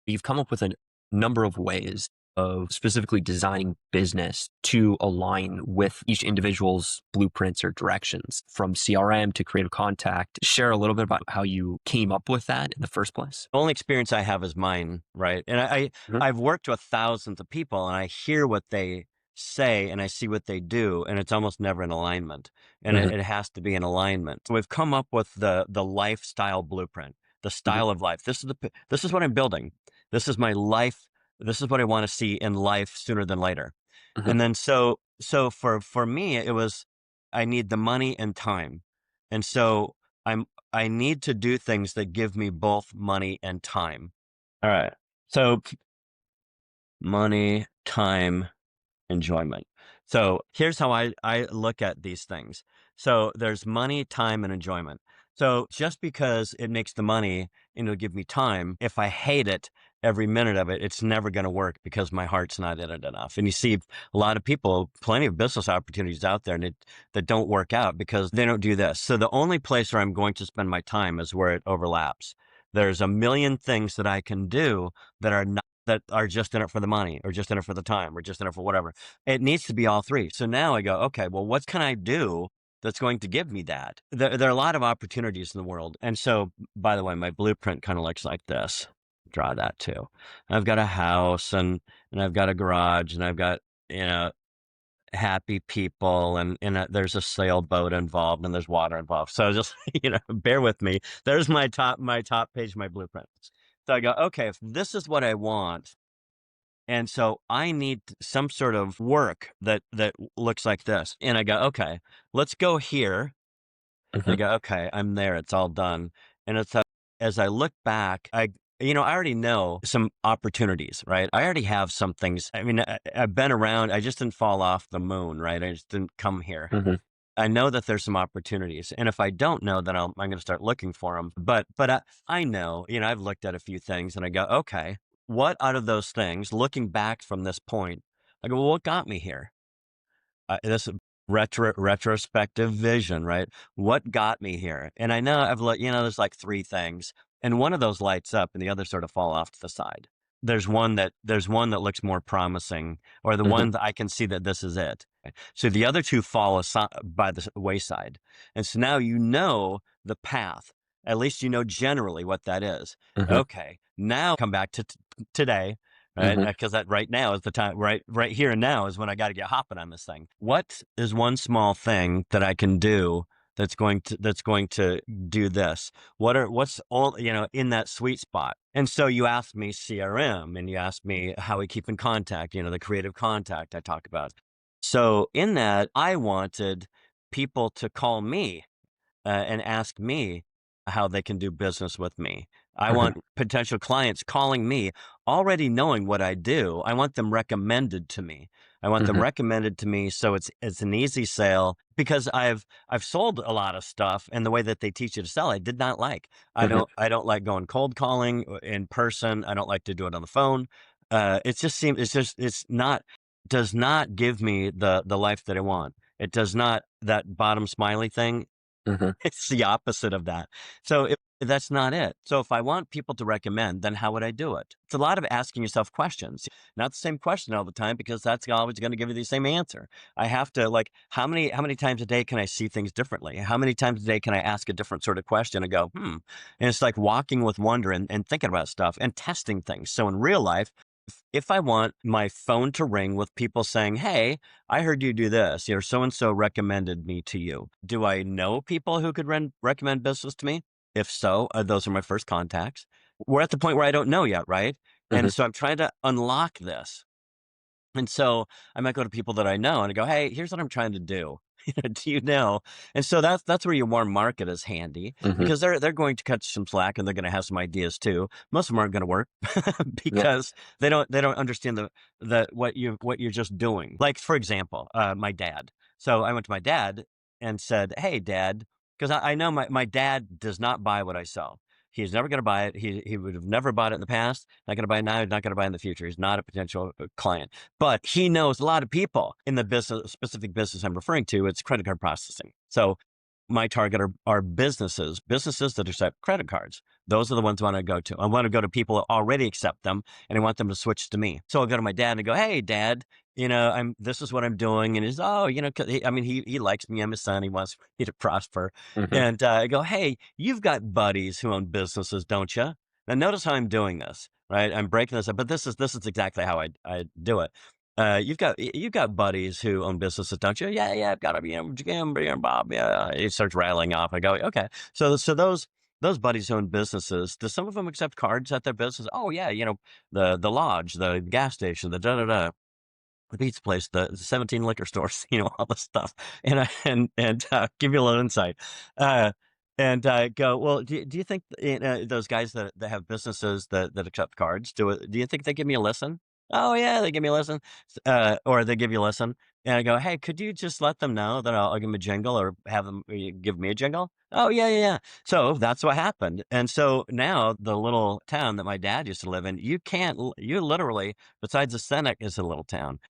You've come up with a number of ways of specifically designing business to align with each individual's blueprints or directions, from CRM to creative contact. Share a little bit about how you came up with that in the first place. The only experience I have is mine, right? And Mhm. I've worked with thousands of people, and I hear what they say and I see what they do, and it's almost never in alignment. And Mhm. it has to be in alignment. So we've come up with the lifestyle blueprint, the Mhm. style of life. This is what I'm building. This is my life. This is what I want to see in life sooner than later. Mhm. And then so for me, it was I need the money and time. And so I need to do things that give me both money and time. All right. So money, time, enjoyment. So here's how I look at these things. So there's money, time, and enjoyment. So just because it makes the money and it'll give me time, if I hate it every minute of it, it's never going to work because my heart's not in it enough. And you see a lot of people, plenty of business opportunities out there that don't work out because they don't do this. So the only place where I'm going to spend my time is where it overlaps. There's a million things that I can do that are not that are just in it for the money or just in it for the time or just in it for whatever. It needs to be all three. So now I go, okay, well, what can I do that's going to give me that? There are a lot of opportunities in the world. And so, by the way, my blueprint kind of looks like this. Draw that too. I've got a house and I've got a garage and I've got, you know, happy people and there's a sailboat involved and there's water involved. So just, bear with me. There's my top page of my blueprint. So I go, okay, if this is what I want, and so I need some sort of work that looks like this. And I go, okay, let's go here. And I Mhm. go, okay, I'm there. It's all done. And as I look back, I already know some opportunities, right? I already have some things. I mean, I've been around. I just didn't fall off the moon, right? I just didn't come here. Mhm. I know that there's some opportunities, and if I don't know, then I'm going to start looking for them. But I know, I've looked at a few things, and I go, okay, what out of those things, looking back from this point, I go, well, what got me here? This retrospective vision, right? What got me here? And I know I've looked, there's like three things, and one of those lights up, and the others sort of fall off to the side. There's one that looks more promising, or the Mhm. one that I can see that this is it. So the other two fall aside by the wayside, and so now you know the path. At least you know generally what that is. Mhm. Okay, now come back to today, right? Mhm. Because that right now is the time, right here and now is when I got to get hopping on this thing. What is one small thing that I can do that's going to do this? What's all, in that sweet spot? And so you asked me CRM and you asked me how we keep in contact, the creative contact I talk about. So in that, I wanted people to call me and ask me how they can do business with me. I Mhm. want potential clients calling me, already knowing what I do. I want them recommended to me. I want them Mhm. recommended to me so it's an easy sale because I've sold a lot of stuff and the way that they teach you to sell I did not like. I Mhm. don't I don't like going cold calling in person. I don't like to do it on the phone. It's not does not give me the life that I want. It does not. That bottom smiley thing, Mhm. it's the opposite of that. So if that's not it. So if I want people to recommend, then how would I do it? It's a lot of asking yourself questions, not the same question all the time, because that's always going to give you the same answer. I have to like, how many times a day can I see things differently? How many times a day can I ask a different sort of question and go, hmm. And it's like walking with wonder and thinking about stuff and testing things. So in real life, if I want my phone to ring with people saying, hey, I heard you do this, so and so recommended me to you. Do I know people who could recommend business to me? If so, those are my first contacts. We're at the point where I don't know yet, right? And Mhm. so I'm trying to unlock this. And so I might go to people that I know and I go, hey, here's what I'm trying to do. Do you know? And so that's where your warm market is handy Mhm. because they're going to cut you some slack and they're going to have some ideas too. Most of them aren't going to work Yeah. because they don't understand the what you're just doing. Like for example, my dad. So I went to my dad and said, hey, dad, because I know my dad does not buy what I sell. He's never going to buy it. He would have never bought it in the past. Not going to buy it now. He's not going to buy it in the future. He's not a potential client. But he knows a lot of people in the specific business I'm referring to. It's credit card processing. So my target are businesses that accept credit cards. Those are the ones I want to go to. I want to go to people who already accept them, and I want them to switch to me. So I'll go to my dad and go, "Hey, Dad, this is what I'm doing." And he's, "Oh, 'cause he likes me. I'm his son. He wants me to prosper." Hmm. And I go, "Hey, you've got buddies who own businesses, don't you? Now notice how I'm doing this, right? I'm breaking this up, but this is exactly how I do it. You've got buddies who own businesses, don't you? Yeah, yeah, I've got them. Jim, Bob. Yeah." He starts rattling off. I go, "Okay." So those buddies who own businesses, do some of them accept cards at their business? Oh yeah, the lodge, the gas station, the da da da, the pizza place, the 17 liquor stores, all this stuff. And give you a little insight. Uh, and go, well, do you think those guys that have businesses that accept cards, do you think they give me a listen? Oh yeah, they give me a listen, or they give you a listen. And I go, hey, could you just let them know that I'll give them a jingle, or have them give me a jingle? Oh yeah, yeah, yeah. So that's what happened. And so now the little town that my dad used to live in, you literally, besides the Senate, is a little town.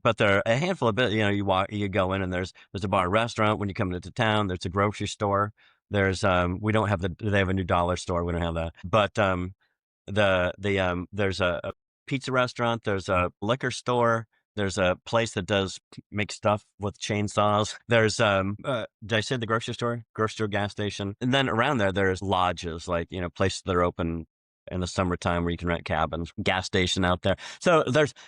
But there are a handful of you go in, and there's a bar, restaurant when you come into town. There's a grocery store. We don't have they have a new dollar store. We don't have that. But there's a pizza restaurant. There's a liquor store. There's a place that does make stuff with chainsaws. There's did I say the grocery store, gas station? And then around there's lodges, like, places that are open in the summertime where you can rent cabins, gas station out there. So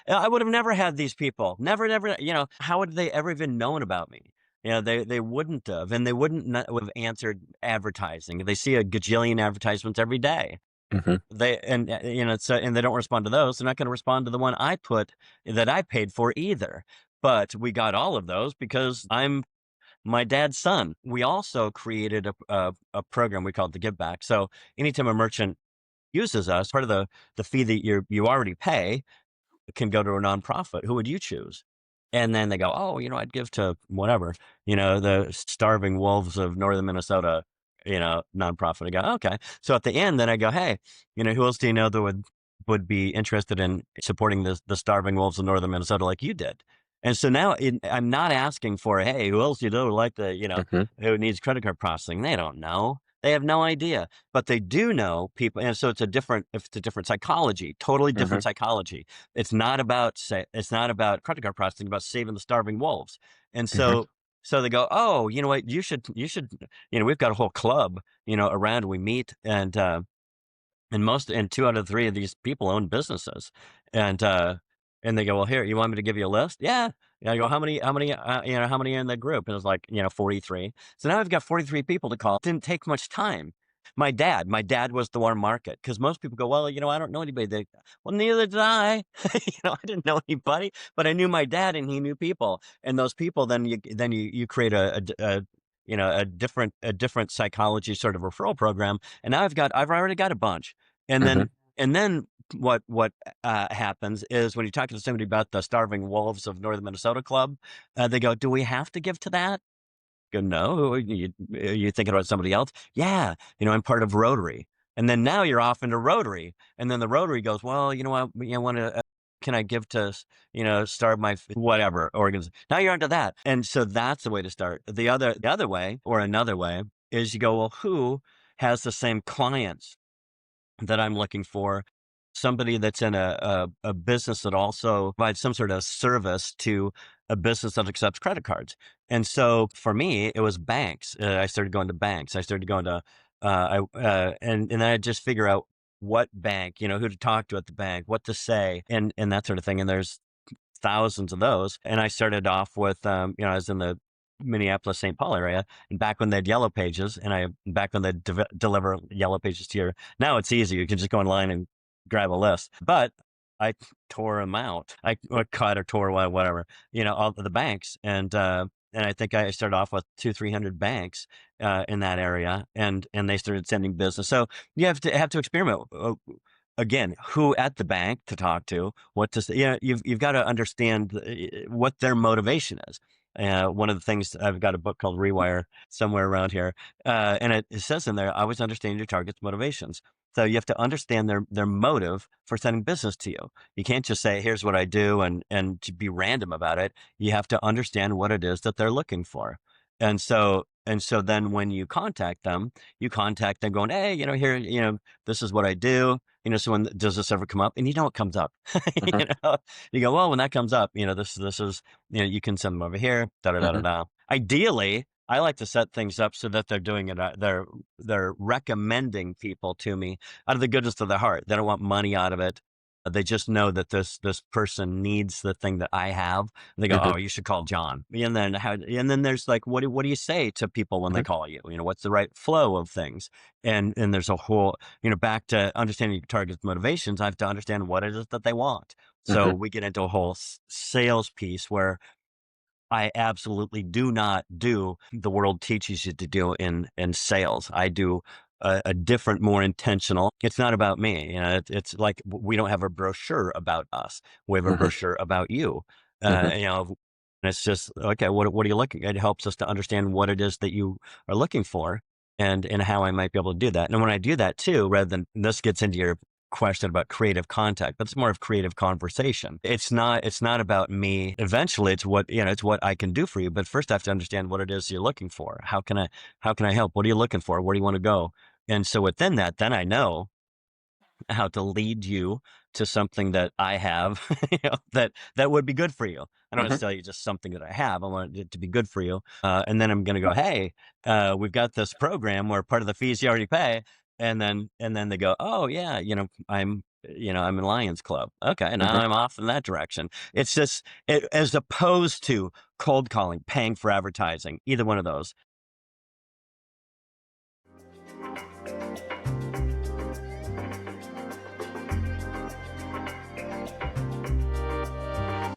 I would have never had these people. Never, never, how would they ever even known about me? They wouldn't have, and they wouldn't not have answered advertising. They see a gajillion advertisements every day. Hmm. And they don't respond to those. They're not going to respond to the one that I paid for either. But we got all of those because I'm my dad's son. We also created a program we called the Give Back. So anytime a merchant uses us, part of the fee that you already pay can go to a nonprofit. Who would you choose? And then they go, oh, I'd give to whatever, the Starving Wolves of Northern Minnesota, nonprofit. I go, okay. So at the end, then I go, hey, who else do you know that would be interested in supporting the Starving Wolves of Northern Minnesota like you did? And so now I'm not asking for, hey, who else do you know like Hmm. who needs credit card processing? They don't know. They have no idea, but they do know people. And so it's a different psychology, totally Hmm. different psychology. It's not about credit card processing, about saving the starving wolves. And Hmm. so they go, oh, you know what? You should, we've got a whole club, around. We meet, and 2 out of 3 of these people own businesses. And uh and they go, well, here, you want me to give you a list? Yeah. And I go, how many are in the group? And it's like, 43. So now I've got 43 people to call. It didn't take much time. My dad was the warm market, because most people go, well, I don't know anybody. Well, neither did I. I didn't know anybody, but I knew my dad, and he knew people. And those people, then you create a different psychology sort of referral program. And now I've already got a bunch. And then Hmm. and then what happens is, when you're talking to somebody about the Starving Wolves of Northern Minnesota Club, they go, "Do we have to give to that?" Go, "No, you thinking about somebody else?" "Yeah, I'm part of Rotary." And then now you're off into Rotary, and then the Rotary goes, "Well, you know what? Want to? Can I give to start my whatever organization?" Now you're onto that, and so that's the way to start. The other way, or another way, is you go, well, who has the same clients that I'm looking for? Somebody that's in a business that also provides some sort of service to a business that accepts credit cards. And so for me, it was banks. I started going to banks. I started going to, and then I just figure out what bank, who to talk to at the bank, what to say, and that sort of thing. And there's thousands of those. And I started off with, I was in the Minneapolis, St. Paul area, and back when they had yellow pages, back when they deliver yellow pages to now it's easy. You can just go online and grab a list. But I tore them out. I or cut or tore whatever, all the banks. And I think I started off with 300 banks in that area, and they started sending business. So you have to experiment. Again, who at the bank to talk to, what to say. You've got to understand what their motivation is. One of the things, I've got a book called Rewire somewhere around here, and it says in there, always understand your target's motivations. So you have to understand their motive for sending business to you. You can't just say, here's what I do, and to be random about it. You have to understand what it is that they're looking for. And so And so then when you contact them going, hey, here, this is what I do. So when does this ever come up? And it comes up. Mhm. You go, well, when that comes up, this is, you can send them over here. Da da da da Mhm. da. Ideally, I like to set things up so that they're doing it. They're recommending people to me out of the goodness of their heart. They don't want money out of it. They just know that this person needs the thing that I have. And they go, Mhm. oh, you should call John. And then there's like, what do you say to people when they Mhm. call you? What's the right flow of things? And there's a whole, back to understanding your target's motivations. I have to understand what it is that they want. So Mhm. we get into a whole sales piece where I absolutely do not do the world teaches you to do in sales. I do a different, more intentional. It's not about me. It's like we don't have a brochure about us. We have a Mhm. brochure about you. Mhm. And it's just okay. What are you looking? It helps us to understand what it is that you are looking for, and how I might be able to do that. And when I do that too, rather than this gets into your question about creative contact, but it's more of creative conversation. It's not about me. Eventually it's what I can do for you. But first I have to understand what it is you're looking for. How can I help? What are you looking for? Where do you want to go? And so within that, then I know how to lead you to something that I have, that would be good for you. I don't want Mhm. to tell you just something that I have. I want it to be good for you. And then I'm going to go, hey, we've got this program where part of the fees you already pay. And then they go, oh yeah, I'm in Lions Club. Okay, now Mhm. I'm off in that direction. It's just as opposed to cold calling, paying for advertising, either one of those.